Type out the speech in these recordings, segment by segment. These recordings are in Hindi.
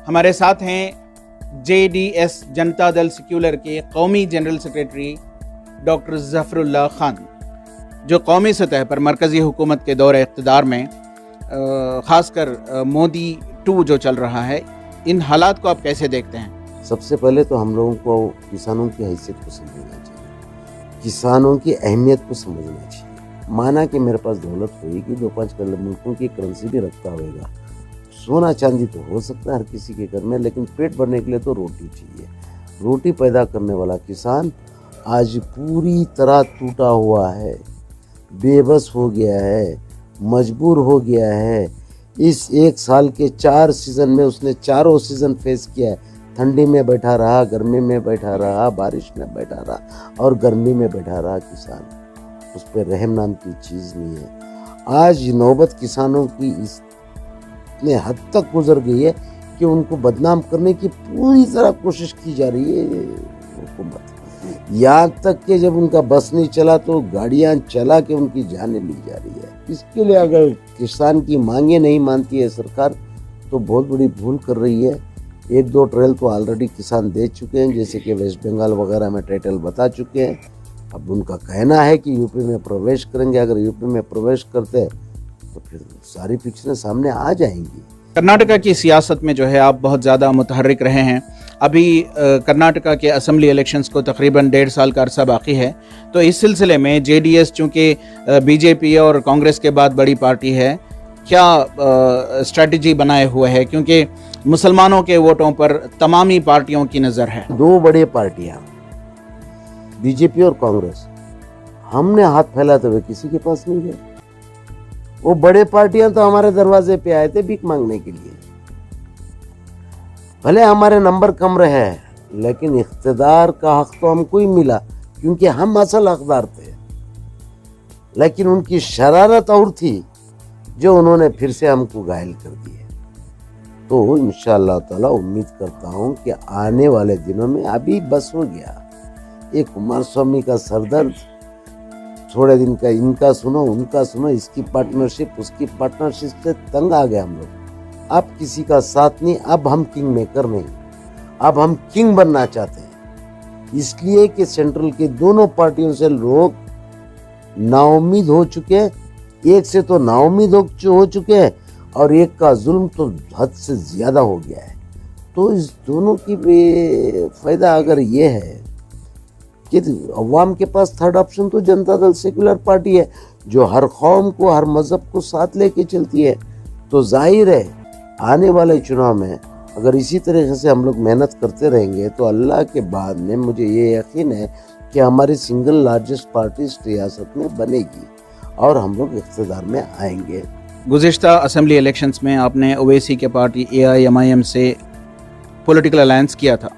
हमारे साथ हैं JDS जनता दल सेक्युलर के कौमी general secretary doctor Zafarullah Khan, जो कौमी सतह पर मरकज़ी हुकूमत के दौर इक़्तिदार में ख़ासकर मोदी 2 जो चल रहा है, इन हालात को आप कैसे देखते हैं? सबसे पहले तो हम लोगों को किसानों की हैसियत को समझना चाहिए, किसानों की अहमियत को समझना चाहिए। माना कि मेरे पास दौलत होगी, 2-5 करोड़ मुल्कों की करेंसी भी रखता होगा, सोना चांदी तो हो सकता है हर किसी के घर में, लेकिन पेट भरने के लिए तो रोटी चाहिए। रोटी पैदा करने वाला किसान आज पूरी तरह टूटा हुआ है, बेबस हो गया है, मजबूर हो गया है। इस 1 साल के 4 सीज़न में उसने चारों सीज़न फेस किया है। ठंडी में बैठा रहा, गर्मी में बैठा रहा, बारिश में बैठा रहा और गर्मी में बैठा रहा किसान। उस पर रहम नाम की चीज़ नहीं है। आज नौबत किसानों की इतने हद तक गुजर गई है कि उनको बदनाम करने की पूरी तरह कोशिश की जा रही है हुकूमत। यहाँ तक कि जब उनका बस नहीं चला तो गाड़ियाँ चला के उनकी जानें ली जा रही है। इसके लिए अगर किसान की मांगे नहीं मानती है सरकार तो बहुत बड़ी भूल कर रही है। 1-2 ट्रेल तो ऑलरेडी किसान दे चुके हैं, जैसे कि वेस्ट बंगाल वगैरह में टाइटल बता चुके हैं। अब उनका कहना है कि यूपी में प्रवेश करेंगे। अगर यूपी में प्रवेश करते तो फिर सारी पिक्चरें सामने आ जाएंगी। कर्नाटका की सियासत में जो है आप बहुत ज़्यादा मुतहर्रिक रहे हैं। अभी कर्नाटका के असेंबली इलेक्शंस को तकरीबन 1.5 साल का अरसा बाकी है, तो इस सिलसिले में JDS चूँकि BJP और कांग्रेस के बाद बड़ी पार्टी है, क्या स्ट्रेटजी बनाए हुए है? क्योंकि मुसलमानों के वोटों पर तमामी पार्टियों की नज़र है। 2 बड़े पार्टियां BJP और कांग्रेस, हमने हाथ फैलाते हुए किसी के पास नहीं गए। वो बड़े पार्टियां तो हमारे दरवाजे पे आए थे भीख मांगने के लिए। भले हमारे नंबर कम रहे लेकिन इख्तिदार का हक तो हमको ही मिला, क्योंकि हम असल हकदार थे। लेकिन उनकी शरारत और थी जो उन्होंने फिर से हमको घायल कर दिया। तो इंशाअल्लाह ताला उम्मीद करता हूँ कि आने वाले दिनों में अभी बस हो गया। ये कुमार स्वामी का सरदर्द, थोड़े दिन का इनका सुनो उनका सुनो, इसकी पार्टनरशिप उसकी पार्टनरशिप से तंग आ गए हम लोग। अब किसी का साथ नहीं, अब हम किंग मेकर नहीं, अब हम किंग बनना चाहते हैं। इसलिए कि सेंट्रल के दोनों पार्टियों से लोग नाउम्मीद हो चुके हैं। एक से तो नाउम्मीद हो चुके हैं और एक का जुल्म तो हद से ज्यादा हो गया है। तो इस दोनों की फायदा अगर ये है कि अवाम के पास थर्ड ऑप्शन तो जनता दल सेक्युलर पार्टी है, जो हर कौम को हर मजहब को साथ लेके चलती है। तो जाहिर है आने वाले चुनाव में अगर इसी तरीके से हम लोग मेहनत करते रहेंगे तो अल्लाह के बाद में मुझे ये यकीन है कि हमारी सिंगल लार्जेस्ट पार्टी इस रियासत में बनेगी और हम लोग इख्तिदार में आएंगे। गुज़िश्ता असेंबली इलेक्शंस में आपने ओवैसी के पार्टी AIMIM से पॉलिटिकल अलायंस किया था।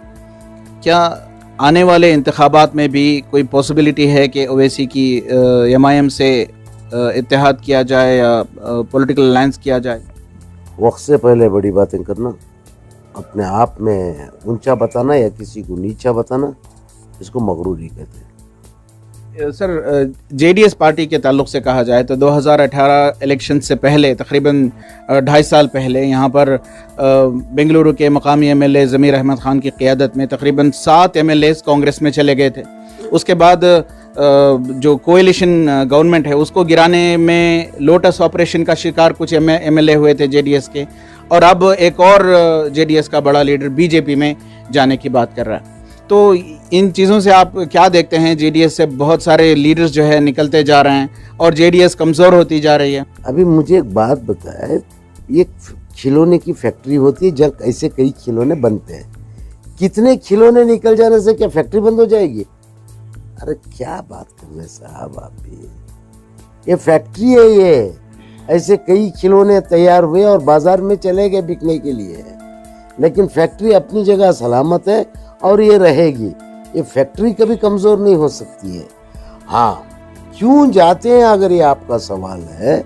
क्या आने वाले इंतखाबात में भी कोई पॉसिबिलिटी है कि ओवैसी की MIM से इत्तेहाद किया जाए या पॉलिटिकल अलायंस किया जाए? वक्त से पहले बड़ी बातें करना, अपने आप में ऊंचा बताना या किसी को नीचा बताना, इसको मगरूरी कहते हैं। सर, JDS पार्टी के ताल्लुक से कहा जाए तो 2018 इलेक्शन से पहले तकरीबन 2.5 साल पहले यहाँ पर बेंगलुरु के मकामी MLA ज़मीर अहमद ख़ान की क़ियादत में तकरीबन 7 MLAs कांग्रेस में चले गए थे। उसके बाद जो कोएलिशन गवर्नमेंट है उसको गिराने में लोटस ऑपरेशन का शिकार कुछ MLA हुए थे JDS के, और अब एक और JDS का बड़ा लीडर BJP में जाने की बात कर रहा है। तो इन चीज़ों से आप क्या देखते हैं? JDS से बहुत सारे लीडर्स जो है निकलते जा रहे हैं और JDS कमज़ोर होती जा रही है। अभी मुझे एक बात बताए, ये खिलौने की फैक्ट्री होती है, जब ऐसे कई खिलौने बनते हैं, कितने खिलौने निकल जाने से क्या फैक्ट्री बंद हो जाएगी? अरे क्या बात कर रहे साहब आप भी, ये फैक्ट्री है। ये ऐसे कई खिलौने तैयार हुए और बाजार में चले गए बिकने के लिए, लेकिन फैक्ट्री अपनी जगह सलामत है और ये रहेगी। ये फैक्ट्री कभी कमजोर नहीं हो सकती है। हाँ, क्यों जाते हैं अगर ये आपका सवाल है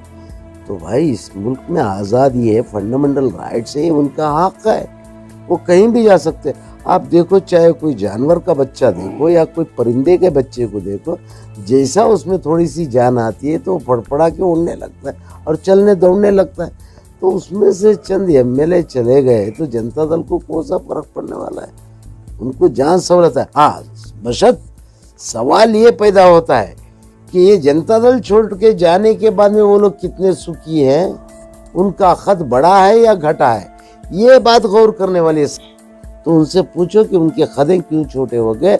तो भाई इस मुल्क में आज़ादी है, फंडामेंटल राइट्स है, उनका हक है, वो कहीं भी जा सकते हैं। आप देखो, चाहे कोई जानवर का बच्चा देखो या कोई परिंदे के बच्चे को देखो, जैसा उसमें थोड़ी सी जान आती है तो फड़फड़ा के उड़ने लगता है और चलने दौड़ने लगता है। तो उसमें से चंद एमएलए चले गए तो जनता दल को कौन सा फर्क पड़ने वाला है? उनको जहाँ सहूलत है। हाँ, बशर्त सवाल ये पैदा होता है कि ये जनता दल छोड़ के जाने के बाद में वो लोग कितने सुखी हैं, उनका खत बढ़ा है या घटा है, ये बात गौर करने वाली है। तो उनसे पूछो कि उनके खदें क्यों छोटे हो गए,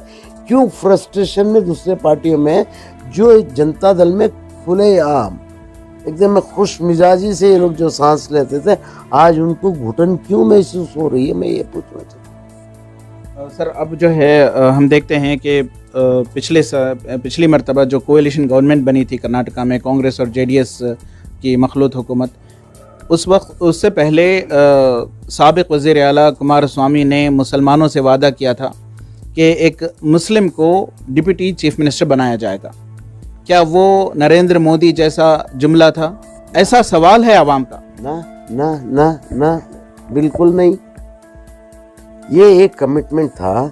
क्यों फ्रस्ट्रेशन में दूसरे पार्टियों में जो जनता दल में खुले आम एकदम खुश मिजाजी से ये लोग जो सांस लेते थे, आज उनको घुटन क्यों महसूस हो रही है, मैं ये पूछना चाहता हूँ। सर अब जो है हम देखते हैं कि पिछली मरतबा जो कोएलिशन गवर्नमेंट बनी थी कर्नाटका में कांग्रेस और जेडीएस की मखलूत हुकूमत, उस वक्त उससे पहले साबिक वज़ीर आला कुमारस्वामी ने मुसलमानों से वादा किया था कि एक मुस्लिम को डिप्टी चीफ मिनिस्टर बनाया जाएगा। क्या वो नरेंद्र मोदी जैसा जुमला था? ऐसा सवाल है आवाम का। ना ना ना ना, बिल्कुल नहीं। ये एक कमिटमेंट था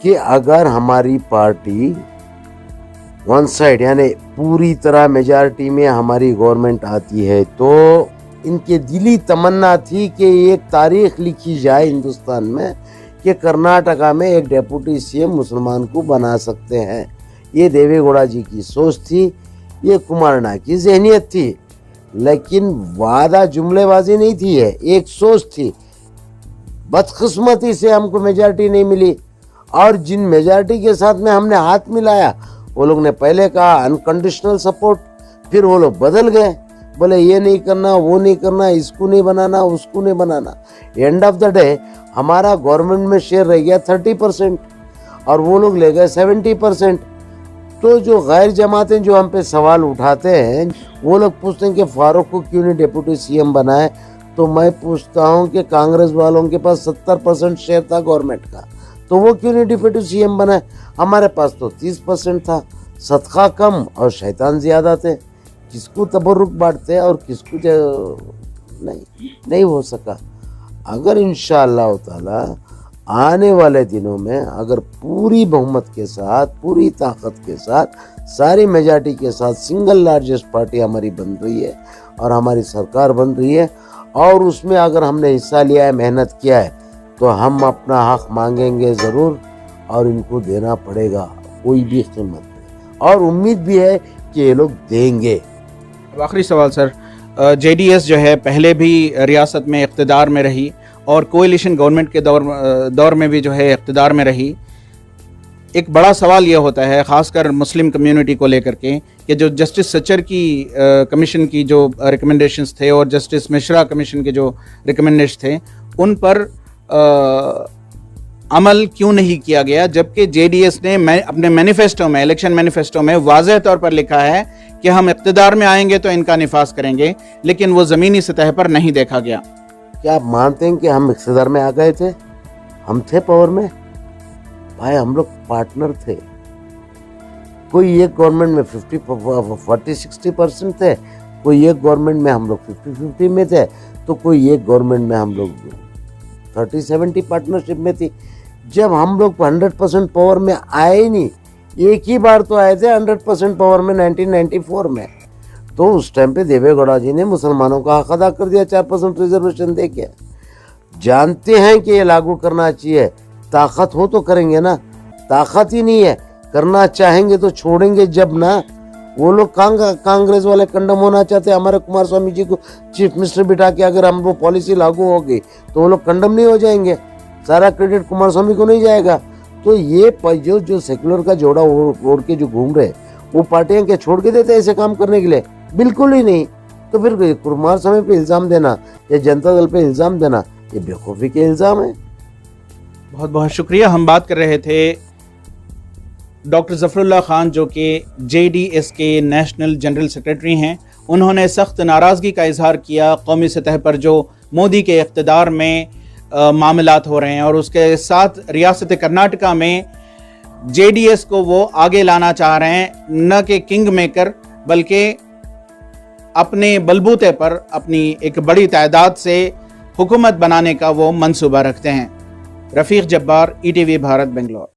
कि अगर हमारी पार्टी वन साइड यानी पूरी तरह मेजॉरिटी में हमारी गवर्नमेंट आती है तो इनके दिली तमन्ना थी कि एक तारीख लिखी जाए हिंदुस्तान में कि कर्नाटका में एक डेप्यूटी सीएम मुसलमान को बना सकते हैं। ये देवेगौड़ा जी की सोच थी, ये कुमारना की जहनियत थी, लेकिन वादा जुमलेबाजी नहीं थी, है एक सोच थी। बदकिस्मती से हमको मेजॉरिटी नहीं मिली और जिन मेजॉरिटी के साथ में हमने हाथ मिलाया वो लोग ने पहले कहा अनकंडीशनल सपोर्ट, फिर वो लोग बदल गए, बोले ये नहीं करना, वो नहीं करना, इसको नहीं बनाना, उसको नहीं बनाना। एंड ऑफ द डे हमारा गवर्नमेंट में शेयर रह गया 30% और वो लोग ले गए 70%। तो जो गैर जमातें जो हम पे सवाल उठाते हैं, वो लोग पूछते हैं कि फारूक को क्यों नहीं डिप्टी सीएम बनाए, तो मैं पूछता हूं कि कांग्रेस वालों के पास 70% शेयर था गवर्नमेंट का, तो वो क्यों नहीं डिप्टी सीएम बनाए? हमारे पास तो 30% था, सदका कम और शैतान ज्यादा थे, किसको तबरुक बांटते और किसको नहीं हो सका। अगर इंशाअल्लाह ताला आने वाले दिनों में अगर पूरी बहुमत के साथ, पूरी ताकत के साथ, सारी मेजॉरिटी के साथ सिंगल लार्जेस्ट पार्टी हमारी बन रही है और हमारी सरकार बन रही है और उसमें अगर हमने हिस्सा लिया है, मेहनत किया है, तो हम अपना हक मांगेंगे ज़रूर और इनको देना पड़ेगा कोई भी कीमत पे, और उम्मीद भी है कि ये लोग देंगे। आखिरी सवाल सर, जेडीएस जो है पहले भी रियासत में इक़्तिदार में रही और कोएलिशन गवर्नमेंट के दौर में भी जो है इक़्तिदार में रही। एक बड़ा सवाल ये होता है ख़ासकर मुस्लिम कम्युनिटी को लेकर के कि जो जस्टिस सचर की कमीशन की जो रिकमेंडेशंस थे और जस्टिस मिश्रा कमीशन के जो रिकमेंडेशन थे उन पर अमल क्यों नहीं किया गया, जबकि जेडीएस ने अपने मैनिफेस्टो में, इलेक्शन मैनिफेस्टो में वाज़ेह तौर पर लिखा है कि हम इक़्तिदार में आएंगे तो इनका निफाज करेंगे, लेकिन वो ज़मीनी सतह पर नहीं देखा गया। क्या आप मानते हैं कि हम इक़्तिदार में आ गए थे? हम थे पावर में भाई, हम लोग पार्टनर थे। कोई एक गवर्नमेंट में 40-60% थे, कोई एक गवर्नमेंट में हम लोग 50-50 में थे, तो कोई एक गवर्नमेंट में हम लोग 30-70 पार्टनरशिप में थी। जब हम लोग 100% पावर में आए ही नहीं, एक ही बार तो आए थे 100% पावर में 1994 में, तो उस टाइम पे देवेगौड़ा जी ने मुसलमानों का हक अदा कर दिया 4% रिजर्वेशन दे के। जानते हैं कि ये लागू करना चाहिए, ताकत हो तो करेंगे ना, ताकत ही नहीं है, करना चाहेंगे तो छोड़ेंगे जब ना। वो लोग कांग्रेस वाले कंडम होना चाहते हैं हमारे कुमार स्वामी जी को चीफ मिनिस्टर बिठा के, अगर हम वो पॉलिसी लागू हो गई तो वो लोग कंडम नहीं हो जाएंगे, सारा क्रेडिट कुमार स्वामी को नहीं जाएगा। तो ये जो सेक्युलर का जोड़ा ओढ़ के जो घूम रहे वो पार्टियां क्या छोड़ के देते ऐसे काम करने के लिए? बिल्कुल ही नहीं। तो फिर कुमार स्वामी पे इल्ज़ाम देना या जनता दल पे इल्ज़ाम देना, ये बेवकूफ़ी के इल्ज़ाम है। बहुत बहुत शुक्रिया। हम बात कर रहे थे डॉक्टर ज़फ़रुल्लाह ख़ान जो कि जेडीएस के नेशनल जनरल सेक्रेटरी हैं। उन्होंने सख्त नाराज़गी का इजहार किया कौमी सतह पर जो मोदी के इक़्तिदार में मामलात हो रहे हैं और उसके साथ रियासत कर्नाटका में जेडीएस को वो आगे लाना चाह रहे हैं, न कि किंग मेकर बल्कि अपने बलबूते पर अपनी एक बड़ी तादाद से हुकूमत बनाने का वो मंसूबा रखते हैं। रफ़ीक जब्बार, ईटीवी भारत, बेंगलोर।